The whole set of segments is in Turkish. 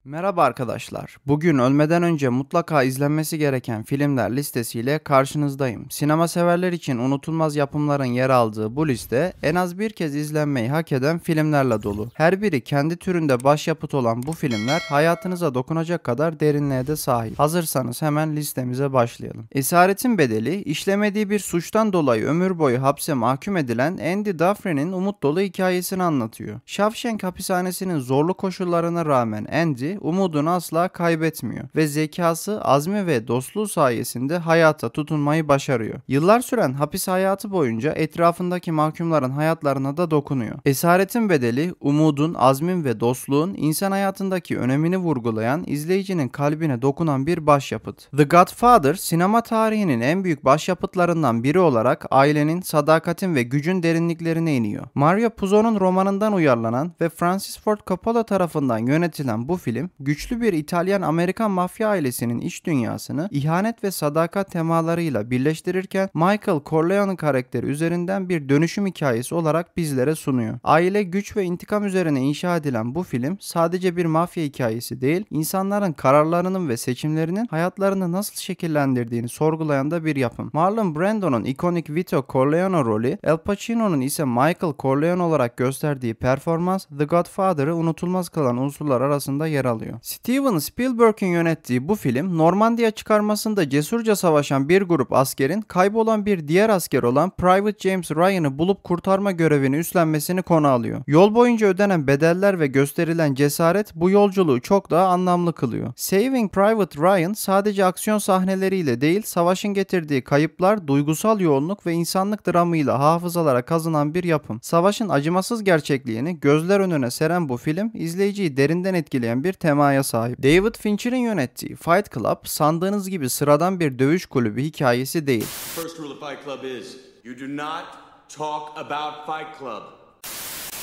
Merhaba arkadaşlar. Bugün ölmeden önce mutlaka izlenmesi gereken filmler listesiyle karşınızdayım. Sinema severler için unutulmaz yapımların yer aldığı bu liste en az bir kez izlenmeyi hak eden filmlerle dolu. Her biri kendi türünde başyapıt olan bu filmler hayatınıza dokunacak kadar derinliğe de sahip. Hazırsanız hemen listemize başlayalım. Esaretin Bedeli, işlemediği bir suçtan dolayı ömür boyu hapse mahkum edilen Andy Dufresne'in umut dolu hikayesini anlatıyor. Shawshank hapishanesinin zorlu koşullarına rağmen Andy umudunu asla kaybetmiyor ve zekası, azmi ve dostluğu sayesinde hayata tutunmayı başarıyor. Yıllar süren hapis hayatı boyunca etrafındaki mahkumların hayatlarına da dokunuyor. Esaretin Bedeli, umudun, azmin ve dostluğun insan hayatındaki önemini vurgulayan, izleyicinin kalbine dokunan bir başyapıt. The Godfather, sinema tarihinin en büyük başyapıtlarından biri olarak ailenin, sadakatin ve gücün derinliklerine iniyor. Mario Puzo'nun romanından uyarlanan ve Francis Ford Coppola tarafından yönetilen bu film, güçlü bir İtalyan-Amerikan mafya ailesinin iç dünyasını ihanet ve sadakat temalarıyla birleştirirken Michael Corleone karakteri üzerinden bir dönüşüm hikayesi olarak bizlere sunuyor. Aile, güç ve intikam üzerine inşa edilen bu film sadece bir mafya hikayesi değil, insanların kararlarının ve seçimlerinin hayatlarını nasıl şekillendirdiğini sorgulayan da bir yapım. Marlon Brando'nun ikonik Vito Corleone rolü, Al Pacino'nun ise Michael Corleone olarak gösterdiği performans The Godfather'ı unutulmaz kılan unsurlar arasında yer alıyor. Steven Spielberg'in yönettiği bu film, Normandiya çıkarmasında cesurca savaşan bir grup askerin kaybolan bir diğer asker olan Private James Ryan'ı bulup kurtarma görevini üstlenmesini konu alıyor. Yol boyunca ödenen bedeller ve gösterilen cesaret bu yolculuğu çok daha anlamlı kılıyor. Saving Private Ryan sadece aksiyon sahneleriyle değil, savaşın getirdiği kayıplar, duygusal yoğunluk ve insanlık dramıyla hafızalara kazınan bir yapım. Savaşın acımasız gerçekliğini gözler önüne seren bu film, izleyiciyi derinden etkileyen bir temaya sahip. David Fincher'in yönettiği Fight Club, sandığınız gibi sıradan bir dövüş kulübü hikayesi değil. First rule of Fight Club is you do not talk about Fight Club.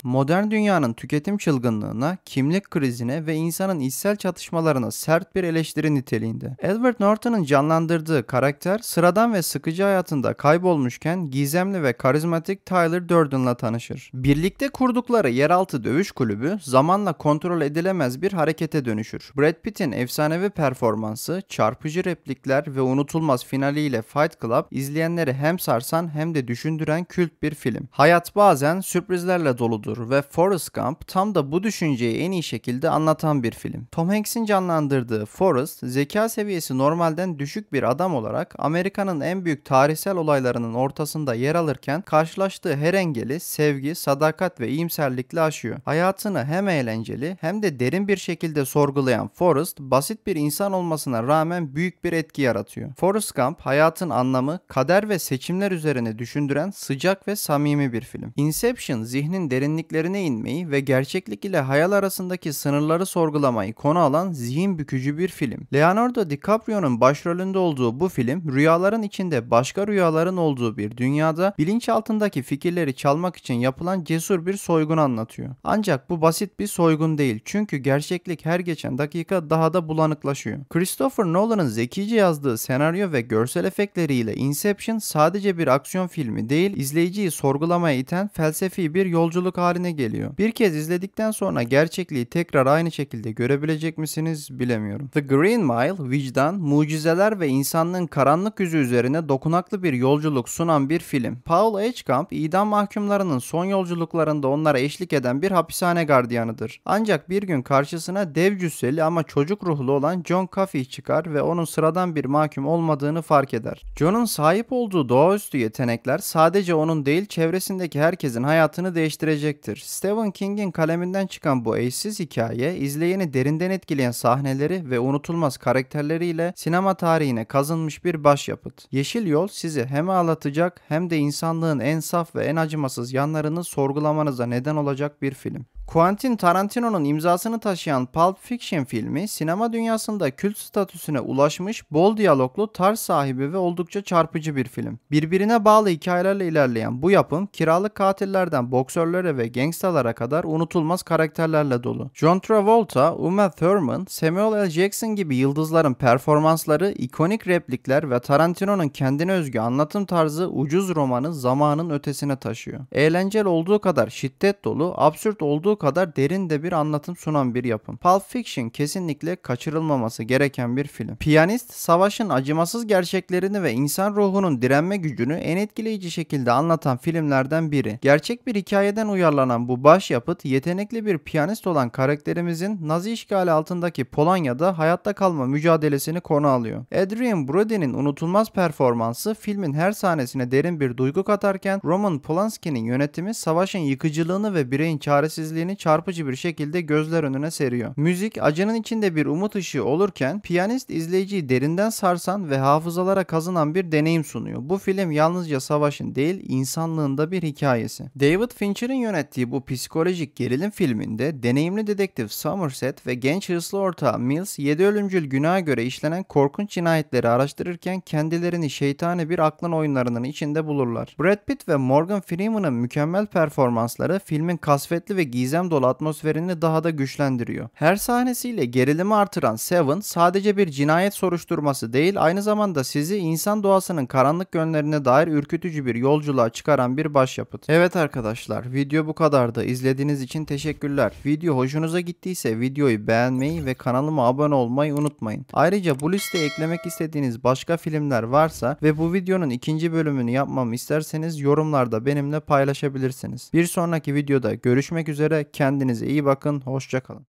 Modern dünyanın tüketim çılgınlığına, kimlik krizine ve insanın içsel çatışmalarına sert bir eleştiri niteliğinde. Edward Norton'un canlandırdığı karakter, sıradan ve sıkıcı hayatında kaybolmuşken gizemli ve karizmatik Tyler Durden'la tanışır. Birlikte kurdukları yeraltı dövüş kulübü zamanla kontrol edilemez bir harekete dönüşür. Brad Pitt'in efsanevi performansı, çarpıcı replikler ve unutulmaz finaliyle Fight Club, izleyenleri hem sarsan hem de düşündüren kült bir film. Hayat bazen sürprizlerle doludur ve Forrest Gump tam da bu düşünceyi en iyi şekilde anlatan bir film. Tom Hanks'in canlandırdığı Forrest, zeka seviyesi normalden düşük bir adam olarak Amerika'nın en büyük tarihsel olaylarının ortasında yer alırken karşılaştığı her engeli sevgi, sadakat ve iyimserlikle aşıyor. Hayatını hem eğlenceli hem de derin bir şekilde sorgulayan Forrest, basit bir insan olmasına rağmen büyük bir etki yaratıyor. Forrest Gump, hayatın anlamı, kader ve seçimler üzerine düşündüren sıcak ve samimi bir film. Inception, zihnin derinliklerine inmeyi ve gerçeklik ile hayal arasındaki sınırları sorgulamayı konu alan zihin bükücü bir film. Leonardo DiCaprio'nun başrolünde olduğu bu film, rüyaların içinde başka rüyaların olduğu bir dünyada bilinçaltındaki fikirleri çalmak için yapılan cesur bir soygun anlatıyor. Ancak bu basit bir soygun değil, çünkü gerçeklik her geçen dakika daha da bulanıklaşıyor. Christopher Nolan'ın zekice yazdığı senaryo ve görsel efektleriyle Inception sadece bir aksiyon filmi değil, izleyiciyi sorgulamaya iten felsefi bir yolculuk haline geliyor. Bir kez izledikten sonra gerçekliği tekrar aynı şekilde görebilecek misiniz bilemiyorum. The Green Mile, vicdan, mucizeler ve insanlığın karanlık yüzü üzerine dokunaklı bir yolculuk sunan bir film. Paul Edgecamp, idam mahkumlarının son yolculuklarında onlara eşlik eden bir hapishane gardiyanıdır. Ancak bir gün karşısına dev cüsseli ama çocuk ruhlu olan John Coffey çıkar ve onun sıradan bir mahkum olmadığını fark eder. John'un sahip olduğu doğaüstü yetenekler sadece onun değil, çevresindeki herkesin hayatını değiştirecektir. Stephen King'in kaleminden çıkan bu eşsiz hikaye, izleyeni derinden etkileyen sahneleri ve unutulmaz karakterleriyle sinema tarihine kazınmış bir başyapıt. Yeşil Yol sizi hem ağlatacak hem de insanlığın en saf ve en acımasız yanlarını sorgulamanıza neden olacak bir film. Quentin Tarantino'nun imzasını taşıyan Pulp Fiction filmi, sinema dünyasında kült statüsüne ulaşmış, bol diyaloglu, tarz sahibi ve oldukça çarpıcı bir film. Birbirine bağlı hikayelerle ilerleyen bu yapım, kiralık katillerden boksörlere ve gangstalara kadar unutulmaz karakterlerle dolu. John Travolta, Uma Thurman, Samuel L. Jackson gibi yıldızların performansları, ikonik replikler ve Tarantino'nun kendine özgü anlatım tarzı ucuz romanı zamanın ötesine taşıyor. Eğlenceli olduğu kadar şiddet dolu, absürt olduğu kadar derin de bir anlatım sunan bir yapım. Pulp Fiction kesinlikle kaçırılmaması gereken bir film. Piyanist, savaşın acımasız gerçeklerini ve insan ruhunun direnme gücünü en etkileyici şekilde anlatan filmlerden biri. Gerçek bir hikayeden uyarlanan bu başyapıt, yetenekli bir piyanist olan karakterimizin Nazi işgali altındaki Polonya'da hayatta kalma mücadelesini konu alıyor. Adrien Brody'nin unutulmaz performansı filmin her sahnesine derin bir duygu katarken, Roman Polanski'nin yönetimi savaşın yıkıcılığını ve bireyin çaresizliğini çarpıcı bir şekilde gözler önüne seriyor. Müzik acının içinde bir umut ışığı olurken, piyanist izleyiciyi derinden sarsan ve hafızalara kazınan bir deneyim sunuyor. Bu film yalnızca savaşın değil, insanlığın da bir hikayesi. David Fincher'ın yönettiği bu psikolojik gerilim filminde deneyimli dedektif Somerset ve genç hırslı ortağı Mills 7 ölümcül günaha göre işlenen korkunç cinayetleri araştırırken kendilerini şeytani bir aklın oyunlarının içinde bulurlar. Brad Pitt ve Morgan Freeman'ın mükemmel performansları filmin kasvetli ve gizem dolu atmosferini daha da güçlendiriyor. Her sahnesiyle gerilimi artıran Seven sadece bir cinayet soruşturması değil, aynı zamanda sizi insan doğasının karanlık yönlerine dair ürkütücü bir yolculuğa çıkaran bir başyapıt. Evet arkadaşlar, video bu kadardı. İzlediğiniz için teşekkürler. Video hoşunuza gittiyse videoyu beğenmeyi ve kanalıma abone olmayı unutmayın. Ayrıca bu listeye eklemek istediğiniz başka filmler varsa ve bu videonun ikinci bölümünü yapmamı isterseniz yorumlarda benimle paylaşabilirsiniz. Bir sonraki videoda görüşmek üzere. Kendinize iyi bakın. Hoşça kalın.